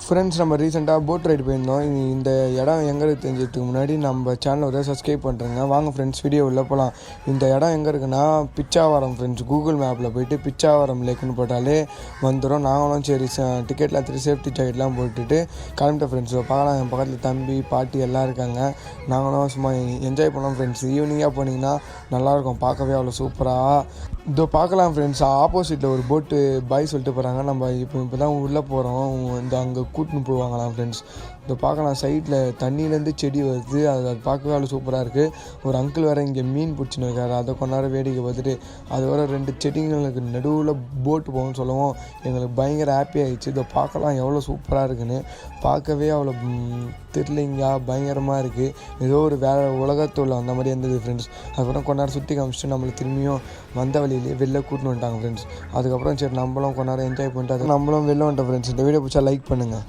Friends, நம்ம ரீசெண்டாக boat ride போயிருந்தோம். இந்த இடம் எங்கே இருக்குது தெரிஞ்சதுக்கு முன்னாடி நம்ம சேனலை ஒரு சப்ஸ்கிரைப் பண்ணுறேங்க. வாங்க ஃப்ரெண்ட்ஸ், வீடியோ உள்ளே போகலாம். இந்த இடம் எங்கே இருக்குன்னா பிச்சாவரம் ஃப்ரெண்ட்ஸ். கூகுள் மேப்பில் போய்ட்டு பிச்சாவரம் லேக்குன்னு போட்டாலே வந்துடும். நாங்களும் சரி டிக்கெட்டில் எடுத்துகிட்டு சேஃப்டி ஜாக்கெட்லாம் போட்டுட்டு கிளம்பிட்ட ஃப்ரெண்ட்ஸ். பார்க்கலாம், என் பக்கத்தில் தம்பி பாட்டி எல்லாம் இருக்காங்க. நாங்களும் சும்மா என்ஜாய் பண்ணோம் ஃப்ரெண்ட்ஸ். ஈவினிங்காக போனீங்கன்னா நல்லாயிருக்கும், பார்க்கவே அவ்வளோ சூப்பராக. இதோ பார்க்கலாம் ஃப்ரெண்ட்ஸ், ஆப்போசிட்டில் ஒரு போட்டு பாய் சொல்லிட்டு போகிறாங்க. நம்ம இப்போ தான் உள்ளே போகிறோம். இந்த அங்கே கூட்டின்னு போவாங்களாம் ஃப்ரெண்ட்ஸ். இதை பார்க்கலாம், சைடில் தண்ணியிலேருந்து செடி வருது. அது பார்க்கவே அவ்வளோ சூப்பராக இருக்குது. ஒரு அங்கிள் வேறு இங்கே மீன் பிடிச்சின்னு இருக்காரு. அதை கொஞ்ச நேரம் வேடிக்கை பார்த்துட்டு அது வர 2 செடிங்களுக்கு நடுவில் போட்டு போகணும்னு சொல்லவும் எங்களுக்கு பயங்கர ஹாப்பி ஆகிடுச்சு. இதை பார்க்கலாம் எவ்வளோ சூப்பராக இருக்குன்னு. பார்க்கவே அவ்வளோ த்ரில்லிங்காக பயங்கரமாக இருக்குது. ஏதோ ஒரு வேறு உலகத்தில் வந்த மாதிரி இருந்தது ஃப்ரெண்ட்ஸ். அதுக்கப்புறம் கொஞ்ச நேரம் சுற்றி காமிச்சிட்டு நம்மளை திரும்பியும் வந்த வழியிலே வெளில கூட்டின்னு வந்துட்டாங்க ஃப்ரெண்ட்ஸ். அதுக்கப்புறம் சரி நம்மளும் கொஞ்ச நேரம் என்ஜாய் பண்ணிட்டு நம்மளும் வெளில வந்துட்டோம் ஃப்ரெண்ட்ஸ். இந்த வீடியோ பிடிச்சா லைக் பண்ணுங்கள்.